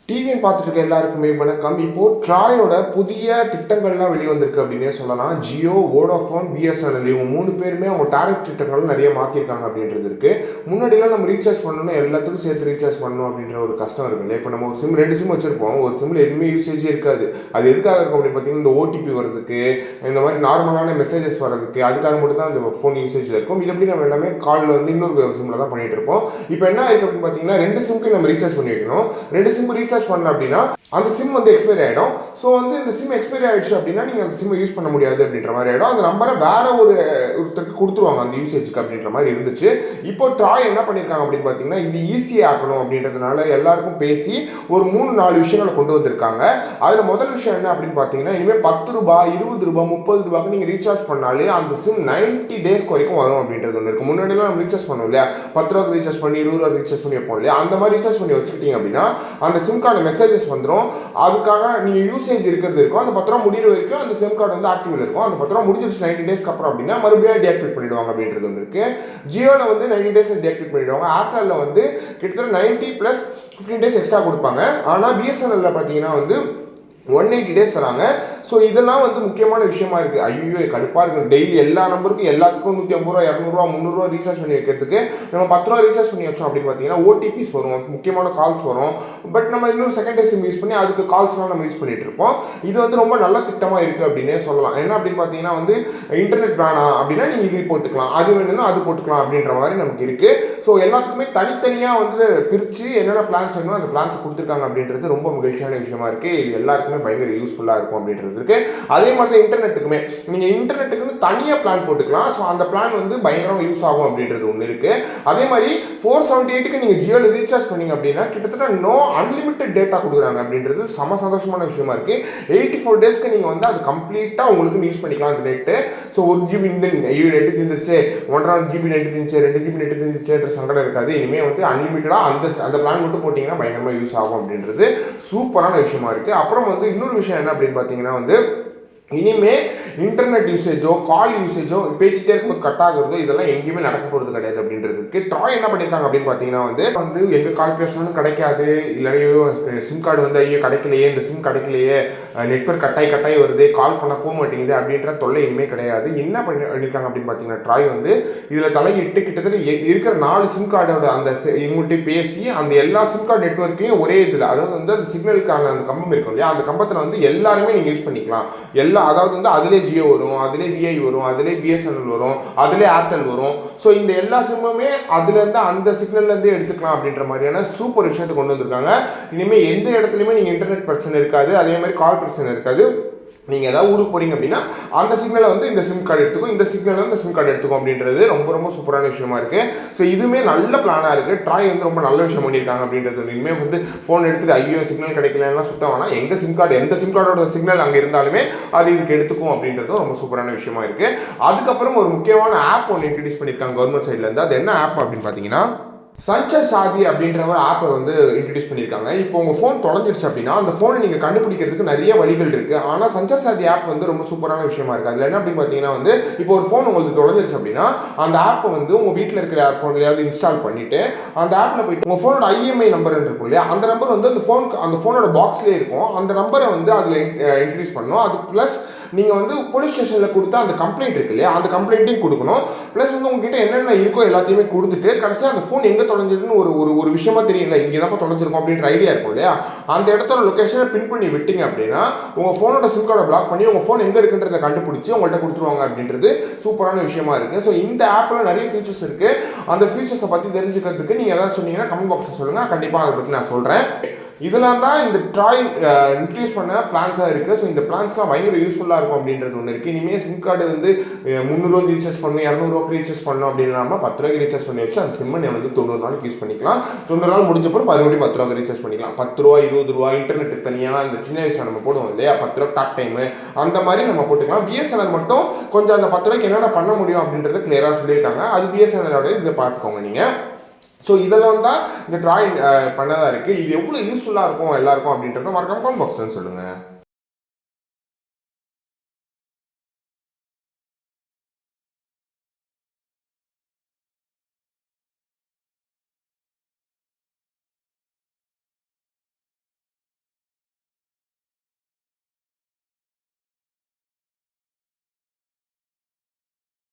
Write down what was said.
டிவின்னு பார்த்துட்டு இருக்க எல்லாருக்குமே வணக்கம். இப்போ ட்ராயோட புதிய திட்டங்கள்லாம் வெளிவந்திருக்கு அப்படின்னே சொல்லலாம். ஜியோ, வோடாஃபோன், பிஎஸ்என்எல் இவங்க 3 பேருமே அவங்க டாரிஃப் திட்டங்களும் நிறைய மாற்றிருக்காங்க அப்படின்றது இருக்கு. முன்னாடிலாம் நம்ம ரீசார்ஜ் பண்ணணும்னா எல்லாத்துக்கும் சேர்த்து ரீசார்ஜ் பண்ணணும் அப்படின்ற ஒரு கஷ்டம் இருக்கு இல்லையா? இப்போ நம்ம ஒரு சிம் 2 சிம் வச்சிருப்போம். ஒரு சிம்மில் எதுவுமே யூசேஜே இருக்காது. அது எதுக்காக இருக்கும் அப்படின்னு பார்த்தீங்கன்னா, இந்த ஓடிபி வரதுக்கு, இந்த மாதிரி நார்மலான மெசேஜஸ் வரதுக்கு, அதுக்காக மட்டும் தான் அந்த ஃபோன் யூசேஜில் இருக்கும். இது எப்படி நம்ம எல்லாமே காலில் வந்து இன்னொரு சிம்மில் தான் பண்ணிட்டு இருப்போம். இப்போ என்ன ஆயிருக்கு அப்படின்னு பார்த்தீங்கன்னா, 2 சிம்க்கு நம்ம ரீசார்ஜ் பண்ணி வைக்கணும். 2 சிம் ரீசார்ஜ் பண்ண அப்படின்னா அந்த சிம் வந்து எக்ஸ்பைரி ஆகிடும். ஸோ வந்து இந்த சிம் எக்ஸ்பைரி ஆகிடுச்சு அப்படின்னா நீங்கள் அந்த சிம்மை யூஸ் பண்ண முடியாது அப்படின்ற மாதிரி ஆகிடும். அந்த நம்பரை வேற ஒருத்தருக்கு கொடுத்துருவாங்க அந்த யூசேஜுக்கு அப்படின்ற மாதிரி இருந்துச்சு. இப்போ ட்ராய் என்ன பண்ணியிருக்காங்க அப்படின்னு பார்த்தீங்கன்னா, இது ஈஸியாக ஆக்கணும் அப்படின்றதுனால எல்லாருக்கும் பேசி ஒரு 3-4 விஷயங்களை கொண்டு வந்திருக்காங்க. அதில் முதல் விஷயம் என்ன அப்படின்னு பார்த்தீங்கன்னா, இனிமேல் 10 ரூபாய், 20 ரூபாய், 30 ரூபாய்க்கு நீங்கள் ரீசார்ஜ் பண்ணாலே அந்த சிம் 90 டேஸ்க்கு வரைக்கும் வரும் அப்படின்றது ஒன்று இருக்குது. முன்னாடிலாம் நம்ம ரீசார்ஜ் பண்ணுவோம் இல்லையா, 10 ரூபாய்க்கு ரீசார்ஜ் பண்ணி 20 ரூபாய்க்கு ரீசார்ஜ் பண்ணி வைப்போம் இல்லையா, அந்த மாதிரி ரீசார்ஜ் பண்ணி வச்சுக்கிட்டீங்க அப்படின்னா அந்த சிம் கார்டு மெசேஜஸ் வந்துடும். அதுக்காக நீங்கள் யூசேஜ் இருக்கிறது இருக்கும். அந்த 10 ரூபா முடிகிற வரைக்கும் அந்த சிம் கார்டு வந்து ஆக்டிவ்ல இருக்கும். அந்த 10 ரூபா முடிஞ்சிருச்சு 90 டேஸ்க்கு அப்புறம் அப்படின்னா மறுபடியும் டீஆக்டிவேட் பண்ணிடுவாங்க அப்படின்றது ஒன்று இருக்கு. ஜியோவில் வந்து 90 டேஸ் டீஆக்டிவேட் பண்ணிடுவாங்க. ஏர்டெல்ல வந்து கிட்டத்தட்ட 90 + 15 டேஸ் எக்ஸ்ட்ரா கொடுப்பாங்க. ஆனால் பிஎஸ்என்எல்ல பார்த்தீங்கன்னா வந்து 180 டேஸ் தராங்க. ஸோ இதெல்லாம் வந்து முக்கியமான விஷயமா இருக்குது. ஐயோ கடுப்பாக இருக்குது. டெய்லி எல்லா நம்பருக்கும் எல்லாத்துக்கும் 150 ரூபா, 200 ரூபா, 300 ரூபா ரீசார்ஜ் பண்ணி வைக்கிறதுக்கு நம்ம 10 ரூபா ரீசார்ஜ் பண்ணி வச்சோம் அப்படின்னு பார்த்தீங்கன்னா ஓடிபிஸ் வரும், முக்கியமான கால்ஸ் வரும். பட் நம்ம இன்னொரு செகண்ட் சிம் யூஸ் பண்ணி அதுக்கு கால்ஸ்லாம் நம்ம யூஸ் பண்ணிட்டு இருப்போம். இது வந்து ரொம்ப நல்ல திட்டமாக இருக்குது அப்படின்னே சொல்லலாம். என்ன அப்படின்னு பார்த்தீங்கன்னா வந்து இன்டர்நெட் வேணாம் அப்படின்னா நீங்கள் இது போட்டுக்கலாம், அது வேணும்னா அது போட்டுக்கலாம் அப்படின்ற மாதிரி நமக்கு இருக்குது. ஸோ எல்லாத்துக்குமே தனித்தனியாக வந்து பிரித்து என்னென்ன பிளான்ஸ் வேணுமோ அந்த பிளான்ஸ் கொடுத்துருக்காங்க அப்படின்றது ரொம்ப மகிழ்ச்சியான விஷயமா இருக்குது. இது எல்லாருக்குமே பயங்கர யூஸ்ஃபுல்லாக இருக்கும் அப்படின்றது இருக்கு. அதே மாதிரி தான் இன்டர்நெட்டுக்குமே நீங்கள் இன்டர்நெட்டுக்கு வந்து தனியாக பிளான் போட்டுக்கலாம். ஸோ அந்த பிளான் வந்து பயங்கரமாக யூஸ் ஆகும் அப்படின்றது ஒன்று இருக்கு. அதே மாதிரி 478க்கு நீங்கள் ஜியோவில் ரீசார்ஜ் பண்ணீங்க அப்படின்னா கிட்டத்தட்ட அன்லிமிட்டட் டேட்டா கொடுக்குறாங்க அப்படின்றது சந்தோஷமான விஷயமா இருக்கு. 84 டேஸ்க்கு நீங்கள் வந்து அது கம்ப்ளீட்டாக உங்களுக்கு யூஸ் பண்ணிக்கலாம் அந்த நெட்டு. ஸோ 1 GB இந்த நெட்டு தந்துச்சு, 1.5 GB நெட்டு தந்துச்சு, 2 GB நெட்டு தந்துச்சுன்ற சங்கடம் இருக்காது. இனிமேல் வந்து அன்லிமிட்டடாக அந்த பிளான் மட்டும் போட்டிங்கன்னா பயங்கரமாக யூஸ் ஆகும் அப்படின்றது சூப்பரான விஷயமா இருக்கு. அப்புறம் வந்து இன்னொரு விஷயம் என்ன அப்படின்னு பார்த்தீங்கன்னா வந்து இனிமே இன்டர்நெட் யூசேஜோ கால் யூசேஜோ பேசிட்டே இருக்கும்போது கட் ஆகுறதோ இதெல்லாம் எங்கேயுமே நடக்க போகிறது கிடையாது அப்படின்றதுக்கு ட்ராய் என்ன பண்ணியிருக்காங்க அப்படின்னு பார்த்தீங்கன்னா வந்து எங்கே கால் பேசணும்னு கிடைக்காது, இல்லையோ சிம் கார்டு வந்து ஐயோ கிடைக்கலையே, இந்த சிம் கிடைக்கலையே, நெட்வொர்க் கட்டாய் வருது, கால் பண்ண போக மாட்டேங்குது அப்படின்ற தொல்லை இனிமேல் கிடையாது. என்ன பண்ணியிருக்காங்க அப்படின்னு பார்த்தீங்கன்னா ட்ராய் வந்து இதில் தலையிட்டு கிட்டத்தட்ட இருக்கிற 4 சிம் கார்டோட அந்த இவங்கள்ட்ட பேசி அந்த எல்லா சிம் கார்டு நெட்வொர்க்கையும் ஒரே இதில், அதாவது வந்து அந்த சிக்னலுக்கான அந்த கம்பம் இருக்கும் இல்லையா, அந்த கம்பத்தில் வந்து எல்லாருமே நீங்கள் யூஸ் பண்ணிக்கலாம். அதாவது வந்து அதிலே ஜியோ வரும், அதிலே விஐ வரும், அதிலே பிஎஸ்என்எல் வரும், அதிலே ஏர்டெல் வரும். ஸோ இந்த எல்லா சிம்முமே அதுலேருந்து அந்த சிக்னல்லேருந்து எடுத்துக்கலாம் அப்படின்ற மாதிரியான சூப்பர் விஷயத்தை கொண்டு வந்திருக்காங்க. இனிமேல் எந்த இடத்துலையுமே நீங்கள் இன்டர்நெட் பிரச்சனை இருக்காது, அதே மாதிரி கால் பிரச்சனை இருக்காது. நீங்கள் ஏதாவது ஊருக்கு போகிறீங்க அப்படின்னா அந்த சிக்னலை வந்து இந்த சிம் கார்டு எடுத்துக்கும், இந்த சிக்னலை இந்த சிம் கார்டு எடுத்துக்கும் அப்படின்றது ரொம்ப சூப்பரான விஷயமா இருக்குது. ஸோ இதுவுமே நல்ல பிளானாக இருக்குது. ட்ராய் வந்து ரொம்ப நல்ல விஷயம் பண்ணியிருக்காங்க அப்படின்றது. இனிமேல் வந்து ஃபோன் எடுத்துகிட்டு ஐயோ சிக்னல் கிடைக்கலன்னா சுத்தம் வேணாம், எந்த சிம் கார்டோட சிக்னல் அங்கே இருந்தாலுமே அது இதுக்கு எடுத்துக்கும் அப்படின்றதும் ரொம்ப சூப்பரான விஷயமா இருக்குது. அதுக்கப்புறம் ஒரு முக்கியமான ஆப் ஒன்று இன்ட்ரடியூஸ் பண்ணியிருக்காங்க கவர்மெண்ட் சைட்லேருந்து. அது என்ன ஆப் அப்படின்னு பார்த்தீங்கன்னா சஞ்சர் சாதி அப்படின்ற ஒரு ஆப்பை வந்து இன்ட்ரடியூஸ் பண்ணியிருக்காங்க. இப்போ உங்கள் ஃபோன் தொலைஞ்சிருச்சு அப்படின்னா அந்த ஃபோனை நீங்கள் கண்டுபிடிக்கிறதுக்கு நிறைய வழிகள் இருக்குது. ஆனால் சஞ்சர் சாதி ஆப் வந்து ரொம்ப சூப்பரான விஷயமா இருக்குது. அதில் என்ன அப்படின்னு பார்த்தீங்கன்னா வந்து இப்போ ஒரு ஃபோன் உங்களுக்கு தொலைஞ்சிருச்சு அப்படின்னா அந்த ஆப்பை வந்து உங்கள் வீட்டில் இருக்கிற ஃபோன்லையாவது இன்ஸ்டால் பண்ணிவிட்டு அந்த ஆப்பில் போய்ட்டு உங்கள் ஃபோனோட ஐஎம்ஐ நம்பர் இருக்கும் இல்லையா, அந்த நம்பர் வந்து அந்த ஃபோனோட பாக்ஸ்லேயே இருக்கும். அந்த நம்பரை வந்து அதில் இன்ட்ரடியூஸ் பண்ணணும். அது ப்ளஸ் நீங்கள் வந்து போலீஸ் ஸ்டேஷனில் கொடுத்தா அந்த கம்ப்ளைண்ட் இருக்கு இல்லையா, அந்த கம்ப்ளைண்ட்டையும் கொடுக்கணும். ப்ளஸ் வந்து உங்ககிட்ட என்னென்ன இருக்கோ எல்லாத்தையுமே கொடுத்துட்டு கடைசியாக அந்த ஃபோன் எங்கே தொலைஞ்சதுன்னு ஒரு விஷயமா தெரியல, இங்கே தான் தொலைஞ்சிருக்கும் அப்படின்ற ஐடியா இருக்கும் இல்லையா, அந்த இடத்தோட லொக்கேஷனை பின் பண்ணி விட்டீங்க அப்படின்னா உங்கள் ஃபோனோட சிம் கார்டை பிளாக் பண்ணி உங்கள் ஃபோன் எங்கே இருக்குன்றதை கண்டுபிடிச்சி உங்கள்கிட்ட கொடுத்துருவாங்க அப்படின்றது சூப்பரான விஷயமா இருக்குது. ஸோ இந்த ஆப்பில் நிறைய ஃபீச்சர்ஸ் இருக்குது. அந்த ஃபீச்சர்ஸை பற்றி தெரிஞ்சுக்கிறதுக்கு நீங்கள் எதாவது சொன்னீங்கன்னா கமெண்ட் பாக்ஸில் சொல்லுங்கள், கண்டிப்பாக அதை பற்றி நான் சொல்கிறேன். இதெல்லாம் தான் இந்த ட்ராய் இன்ட்ரடியூஸ் பண்ண பிளான்ஸாக இருக்குது. ஸோ இந்த பிளான்ஸ்லாம் பயங்கர யூஸ்ஃபுல்லாக இருக்கும் அப்படின்றது ஒன்று இருக்குது. இனிமேல் சிம் கார்டு வந்து 300 ரூபாய்க்கு ரீசார்ஜ் பண்ணணும், 200 ரூபாய்க்கு ரீசார்ஜ் பண்ணணும் அப்படின்னா 10 ரூபாய்க்கு ரீசார்ஜ் பண்ணி வச்சு அந்த சிம்மை வந்து 90 நாளுக்கு யூஸ் பண்ணிக்கலாம். 90 நாள் முடிஞ்சப்பறம் மறுபடியும் 10 ரூபாய்க்கு ரீசார்ஜ் பண்ணிக்கலாம். 10 ரூபா, 20 ரூபா, இன்டர்நெட்டுக்கு தனியாக இந்த சின்ன வயசு நம்ம போடுவோம் இல்லையா, 10 ரூபா டாக் டைமு, அந்த மாதிரி நம்ம போட்டுக்கலாம். பிஎஸ்என்எல் மட்டும் கொஞ்சம் அந்த 10 ரூபாய்க்கு என்னென்ன பண்ண முடியும் அப்படின்றத கிளியராக சொல்லியிருக்காங்க. அது பிஎஸ்என்எலோட இதை பார்த்துக்கோங்க நீங்கள். ஸோ இதெல்லாம் தான் இந்த ட்ராயிங் பண்ணதாக இருக்குது. இது எவ்வளோ யூஸ்ஃபுல்லாக இருக்கும் எல்லாருக்கும் அப்படின்றத மறக்காம கமெண்ட் பாக்ஸ்ன்னு சொல்லுங்கள்.